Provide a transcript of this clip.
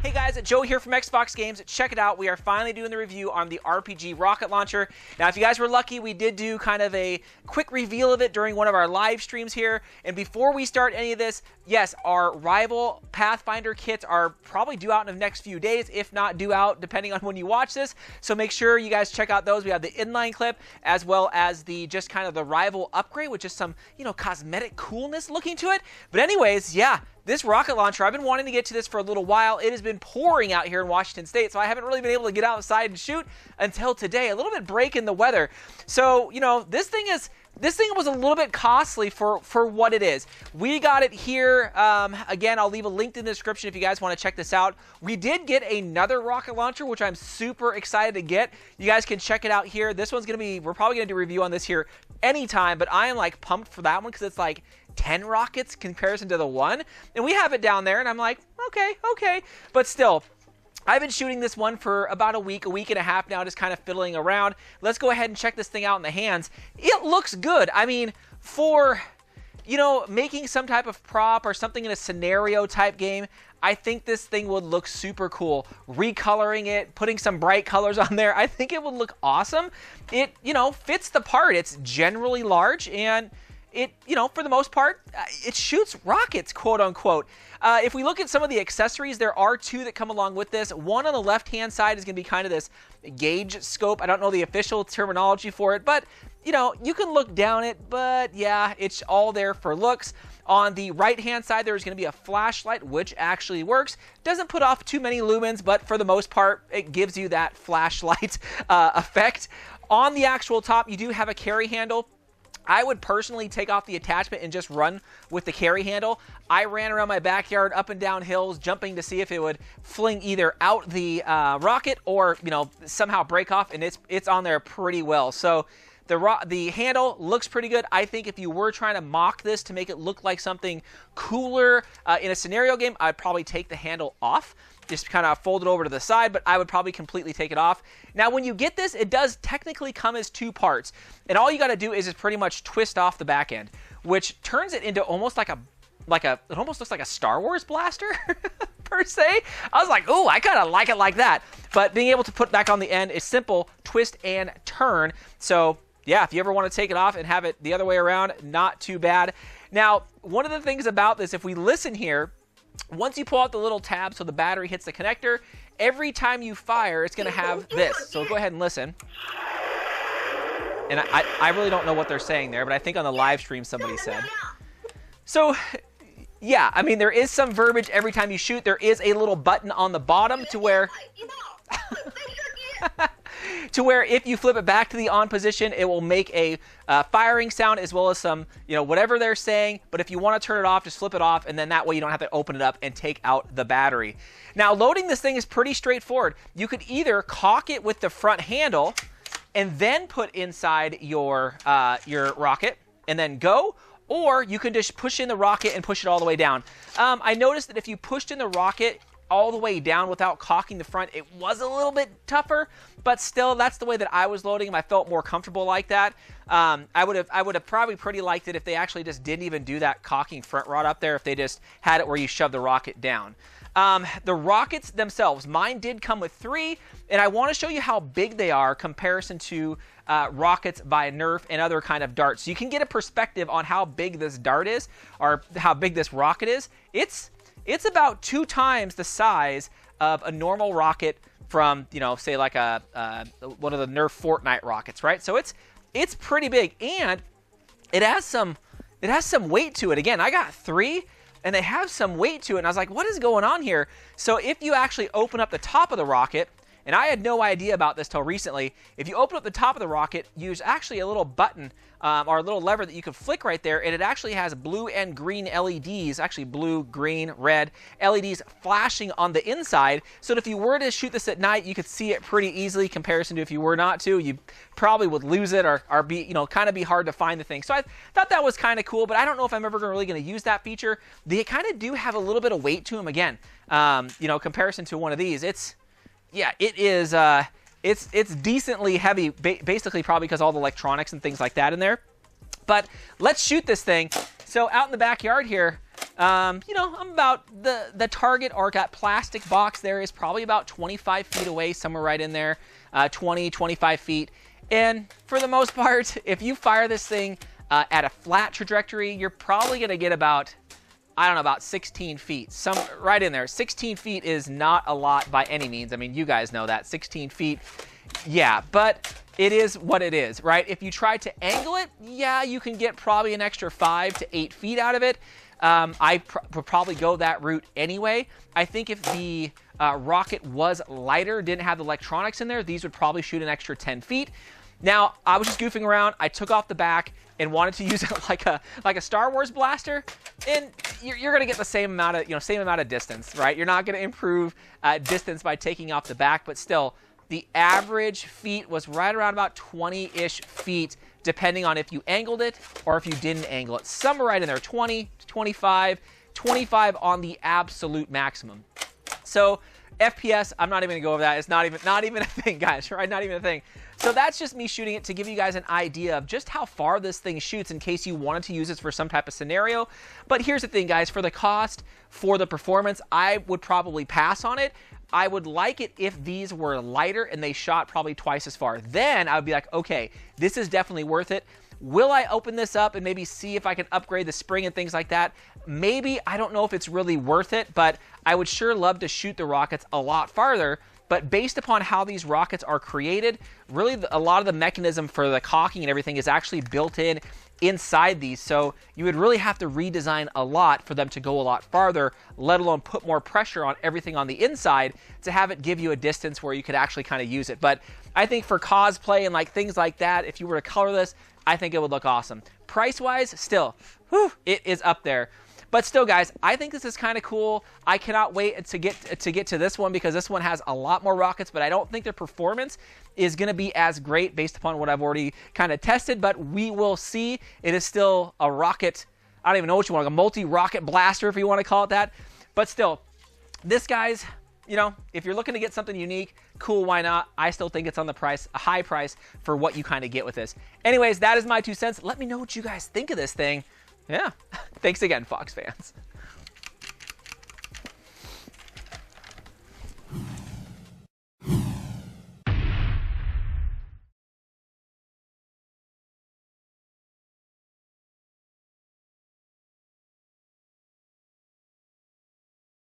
Hey guys, Joe here from XFoxGames. Check it out. We are finally doing the review on the RPG Rocket Launcher. Now, if you guys were lucky, we did do kind of a quick reveal of it during one of our live streams here. And before we start any of this, yes, our rival Pathfinder kits are probably due out in the next few days, if not due out, depending on when you watch this. So make sure you guys check out those. We have the inline clip as well as the just kind of the rival upgrade, which is some, cosmetic coolness looking to it. But anyways, yeah. This rocket launcher, I've been wanting to get to this for a little while. It has been pouring out here in Washington State, so I haven't really been able to get outside and shoot until today. A little bit break in the weather. So, this thing was a little bit costly for what it is. We got it here. Again, I'll leave a link in the description if you guys want to check this out. We did get another rocket launcher, which I'm super excited to get. You guys can check it out here. This one's going to be, we're probably going to do a review on this here anytime, but I am like pumped for that one because it's like 10 rockets comparison to the one. And we have it down there, and I'm like, okay. But still, I've been shooting this one for about a week and a half now, just kind of fiddling around. Let's go ahead and check this thing out in the hands. It looks good. I mean, for, making some type of prop or something in a scenario type game, I think this thing would look super cool. Recoloring it, putting some bright colors on there, I think it would look awesome. It, fits the part. It's generally large, and it, for the most part, it shoots rockets, quote unquote. If we look at some of the accessories, there are two that come along with this. One on the left-hand side is going to be kind of this gauge scope. I don't know the official terminology for it, but, you can look down it, but yeah, it's all there for looks. On the right-hand side, there's going to be a flashlight, which actually works. Doesn't put off too many lumens, but for the most part, it gives you that flashlight effect. On the actual top, you do have a carry handle. I would personally take off the attachment and just run with the carry handle. I ran around my backyard up and down hills jumping to see if it would fling either out the rocket or, somehow break off, and it's on there pretty well. So the handle looks pretty good. I think if you were trying to mock this to make it look like something cooler in a scenario game, I'd probably take the handle off. Just kind of fold it over to the side, but I would probably completely take it off. Now, when you get this, it does technically come as two parts, and all you got to do is just pretty much twist off the back end, which turns it into almost like it almost looks like a Star Wars blaster per se. I was like, ooh, I kind of like it like that. But being able to put back on the end is simple, twist and turn. So yeah, if you ever want to take it off and have it the other way around, not too bad. Now, one of the things about this, if we listen here, once you pull out the little tab so the battery hits the connector, every time you fire, it's going to have this. So go ahead and listen. And I really don't know what they're saying there, but I think on the live stream somebody said. So, yeah, I mean, there is some verbiage every time you shoot. There is a little button on the bottom to where... to where if you flip it back to the on position, it will make a firing sound as well as some, whatever they're saying. But if you want to turn it off, just flip it off, and then that way you don't have to open it up and take out the battery. Now, loading this thing is pretty straightforward. You could either cock it with the front handle and then put inside your rocket and then go, or you can just push in the rocket and push it all the way down. I noticed that if you pushed in the rocket all the way down without cocking the front, it was a little bit tougher, but still, that's the way that I was loading them. I felt more comfortable like that. I would have probably pretty liked it if they actually just didn't even do that cocking front rod up there, if they just had it where you shove the rocket down. The rockets themselves, mine did come with 3, and I want to show you how big they are comparison to rockets by Nerf and other kind of darts. So you can get a perspective on how big this dart is, or how big this rocket is. It's about 2 times the size of a normal rocket from, say like one of the Nerf Fortnite rockets, right? So it's pretty big, and it has some weight to it. Again, I got 3, and they have some weight to it, and I was like, what is going on here? So if you actually open up the top of the rocket, and I had no idea about this till recently, if you open up the top of the rocket, use actually a little button or a little lever that you can flick right there, and it actually has blue and green LEDs, actually blue, green, red LEDs flashing on the inside, so that if you were to shoot this at night, you could see it pretty easily comparison to if you were not to. You probably would lose it or be, kind of be hard to find the thing. So I thought that was kind of cool, but I don't know if I'm ever really going to use that feature. They kind of do have a little bit of weight to them again, comparison to one of these. Yeah, it is. It's decently heavy, basically probably because all the electronics and things like that in there. But let's shoot this thing. So out in the backyard here, You know, I'm about the target or that plastic box there is probably about 25 feet away, somewhere right in there, 20, 25 feet. And for the most part, if you fire this thing at a flat trajectory, you're probably going to get about, I don't know, about 16 feet. Right in there. 16 feet is not a lot by any means. I mean, you guys know that. 16 feet, yeah, but it is what it is, right? If you try to angle it, yeah, you can get probably an extra 5 to 8 feet out of it. I would probably go that route anyway. I think if the rocket was lighter, didn't have the electronics in there, these would probably shoot an extra 10 feet. Now, I was just goofing around. I took off the back and wanted to use it like a Star Wars blaster, and you're going to get the same amount of distance, right? You're not going to improve distance by taking off the back, but still, the average feet was right around about 20-ish feet, depending on if you angled it or if you didn't angle it. Somewhere right in there, 20 to 25, 25 on the absolute maximum. So FPS, I'm not even going to go over that. It's not even a thing, guys, right? Not even a thing. So that's just me shooting it to give you guys an idea of just how far this thing shoots in case you wanted to use this for some type of scenario. But here's the thing, guys. For the cost, for the performance, I would probably pass on it. I would like it if these were lighter and they shot probably twice as far. Then I would be like, okay, this is definitely worth it. Will I open this up and maybe see if I can upgrade the spring and things like that? Maybe. I don't know if it's really worth it, but I would sure love to shoot the rockets a lot farther. But based upon how these rockets are created, really a lot of the mechanism for the cocking and everything is actually built in inside these. So you would really have to redesign a lot for them to go a lot farther, let alone put more pressure on everything on the inside to have it give you a distance where you could actually kind of use it. But I think for cosplay and like things like that, if you were to color this, I think it would look awesome. Price-wise, still, whew, it is up there. But still, guys, I think this is kind of cool. I cannot wait to get to this one because this one has a lot more rockets, but I don't think their performance is going to be as great based upon what I've already kind of tested, but we will see. It is still a rocket. I don't even know what you want, like a multi-rocket blaster if you want to call it that. But still, this, guys, you know, if you're looking to get something unique, cool, why not? I still think it's on the price, a high price for what you kind of get with this. Anyways, that is my 2 cents. Let me know what you guys think of this thing. Yeah. Thanks again, Fox fans.